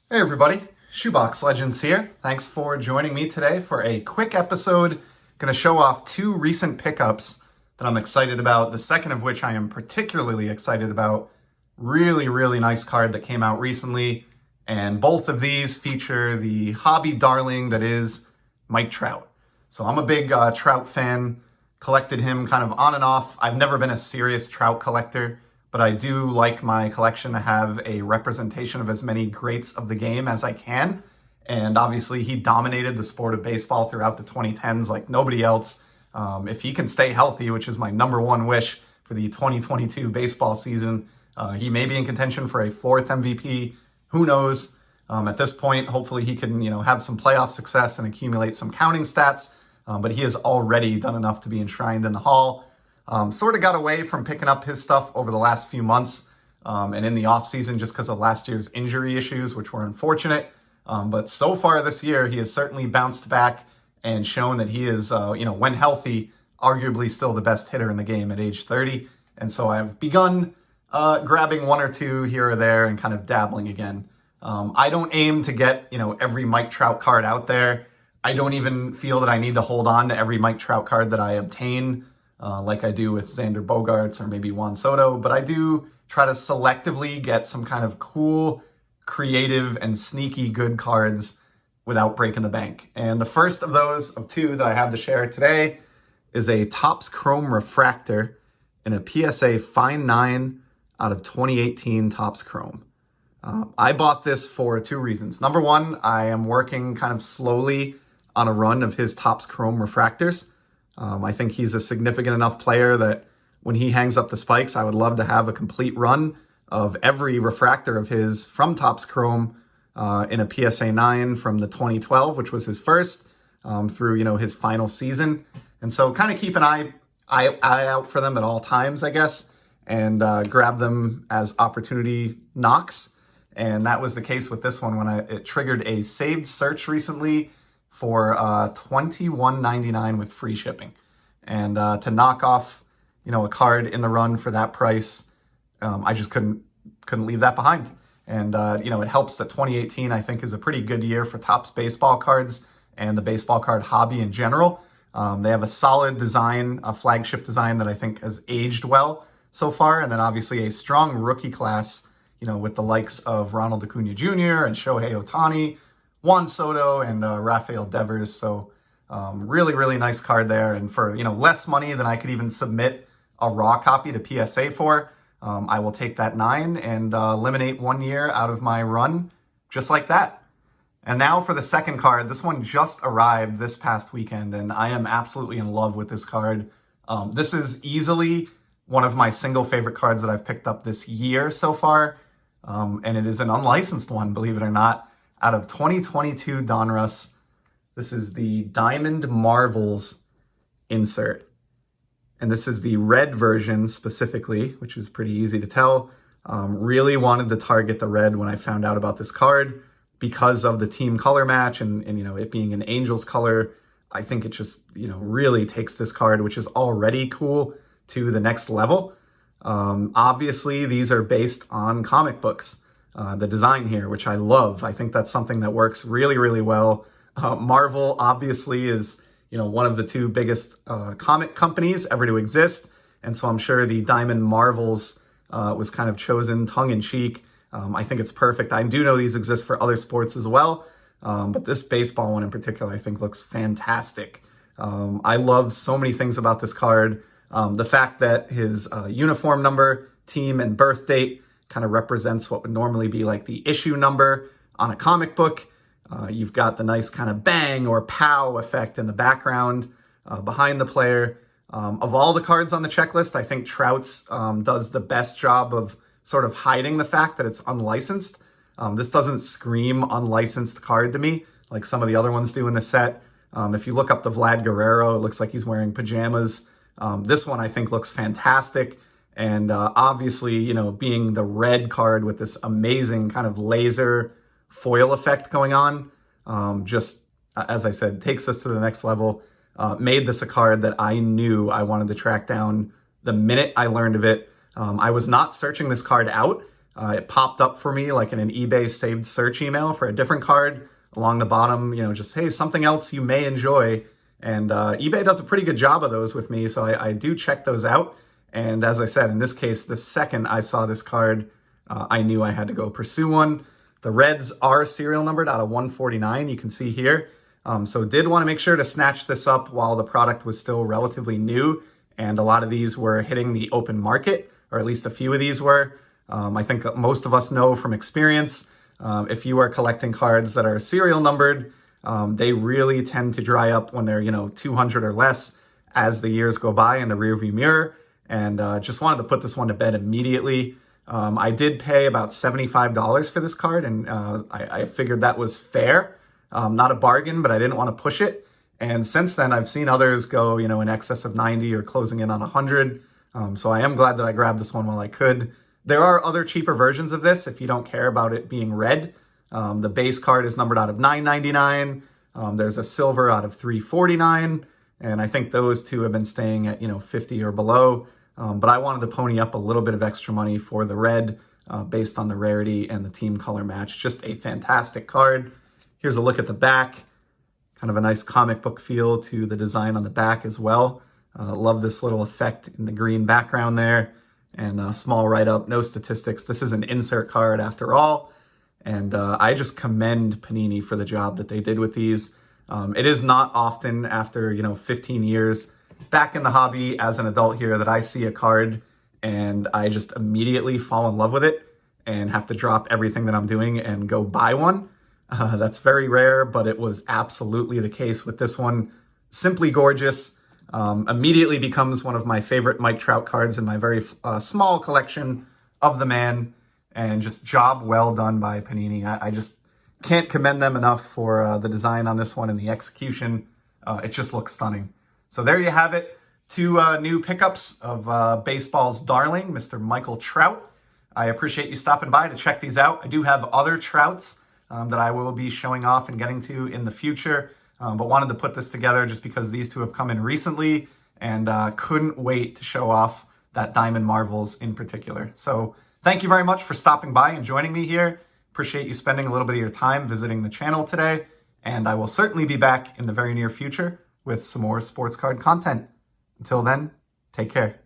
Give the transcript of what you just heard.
Hey everybody, Shoebox Legends here. Thanks for joining me today for a quick episode. Going to show off two recent pickups that I'm excited about, the second of which I am particularly excited about. Really nice card that came out recently, and both of these feature the hobby darling that is Mike Trout. So I'm a big Trout fan, collected him kind of on and off. I've never been a serious Trout collector, but I do like my collection to have a representation of as many greats of the game as I can. And obviously he dominated the sport of baseball throughout the 2010s like nobody else. If he can stay healthy, which is my number one wish for the 2022 baseball season, he may be in contention for a fourth MVP. Who knows? At this point, hopefully he can, have some playoff success and accumulate some counting stats. But he has already done enough to be enshrined in the Hall. Sort of got away from picking up his stuff over the last few months and in the offseason just because of last year's injury issues, which were unfortunate. But so far this year, he has certainly bounced back and shown that he is, when healthy, arguably still the best hitter in the game at age 30. And so I've begun grabbing one or two here or there and kind of dabbling again. I don't aim to get, every Mike Trout card out there. I don't even feel that I need to hold on to every Mike Trout card that I obtain. Like I do with Xander Bogaerts or maybe Juan Soto, but I do try to selectively get some kind of cool, creative, and sneaky good cards without breaking the bank. And the first of those, of two that I have to share today, is a Topps Chrome Refractor in a PSA Fine 9 out of 2018 Topps Chrome. I bought this for two reasons. Number one, I am working kind of slowly on a run of his Topps Chrome Refractors. I think he's a significant enough player that when he hangs up the spikes, I would love to have a complete run of every refractor of his from Topps Chrome in a PSA 9 from the 2012, which was his first, through, his final season. And so kind of keep an eye out for them at all times, I guess, and grab them as opportunity knocks. And that was the case with this one when it triggered a saved search recently for $21.99 with free shipping. And to knock off, a card in the run for that price, I just couldn't leave that behind. And, it helps that 2018, I think, is a pretty good year for Topps baseball cards and the baseball card hobby in general. They have a solid design, a flagship design that I think has aged well so far. And then obviously a strong rookie class, with the likes of Ronald Acuna Jr. and Shohei Ohtani, Juan Soto, and Rafael Devers. So really nice card there. And for, less money than I could even submit a raw copy to PSA for, I will take that 9 and eliminate 1 year out of my run just like that. And now for the second card. This one just arrived this past weekend, and I am absolutely in love with this card. This is easily one of my single favorite cards that I've picked up this year so far. And it is an unlicensed one, believe it or not, out of 2022 Donruss. This is the Diamond Marvels insert. And this is the red version specifically, which is pretty easy to tell. Really wanted to target the red when I found out about this card because of the team color match and it being an Angels color. I think it just, really takes this card, which is already cool, to the next level. Obviously, these are based on comic books, the design here, which I love. I think that's something that works really well. Marvel obviously is, one of the two biggest comic companies ever to exist. And so I'm sure the Diamond Marvels was kind of chosen tongue-in-cheek. I think it's perfect. I do know these exist for other sports as well. But this baseball one in particular, I think looks fantastic. I love so many things about this card. The fact that his uniform number, team, and birth date kind of represents what would normally be like the issue number on a comic book. You've got the nice kind of bang or pow effect in the background behind the player. Of all the cards on the checklist, I think Trout's does the best job of sort of hiding the fact that it's unlicensed. This doesn't scream unlicensed card to me like some of the other ones do in the set. If you look up the Vlad Guerrero, it looks like he's wearing pajamas. This one I think looks fantastic. And obviously, being the red card with this amazing kind of laser foil effect going on, just, as I said, takes us to the next level. Made this a card that I knew I wanted to track down the minute I learned of it. I was not searching this card out. It popped up for me like in an eBay saved search email for a different card. Along the bottom, just, hey, something else you may enjoy. And eBay does a pretty good job of those with me, so I do check those out. And as I said, in this case, the second I saw this card, I knew I had to go pursue one. The reds are serial numbered out of 149, you can see here. So did want to make sure to snatch this up while the product was still relatively new. And a lot of these were hitting the open market, or at least a few of these were. I think most of us know from experience, if you are collecting cards that are serial numbered, they really tend to dry up when they're, 200 or less as the years go by in the rearview mirror. And just wanted to put this one to bed immediately. I did pay about $75 for this card, and I figured that was fair. Not a bargain, but I didn't want to push it. And since then, I've seen others go, in excess of 90 or closing in on 100. So I am glad that I grabbed this one while I could. There are other cheaper versions of this if you don't care about it being red. The base card is numbered out of $9.99. There's a silver out of $3.49. And I think those two have been staying at, 50 or below. But I wanted to pony up a little bit of extra money for the red based on the rarity and the team color match. Just a fantastic card. Here's a look at the back. Kind of a nice comic book feel to the design on the back as well. Love this little effect in the green background there. And a small write-up, no statistics. This is an insert card after all. And I just commend Panini for the job that they did with these. It is not often after, 15 years back in the hobby as an adult here that I see a card and I just immediately fall in love with it and have to drop everything that I'm doing and go buy one. That's very rare, but it was absolutely the case with this one. Simply gorgeous. Immediately becomes one of my favorite Mike Trout cards in my very small collection of the man, and just job well done by Panini. I just can't commend them enough for the design on this one and the execution. It just looks stunning. So there you have it. Two new pickups of baseball's darling, Mr. Michael Trout. I appreciate you stopping by to check these out. I do have other Trouts that I will be showing off and getting to in the future. But wanted to put this together just because these two have come in recently and couldn't wait to show off that Diamond Marvels in particular. So thank you very much for stopping by and joining me here. Appreciate you spending a little bit of your time visiting the channel today. And I will certainly be back in the very near future with some more sports card content. Until then, take care.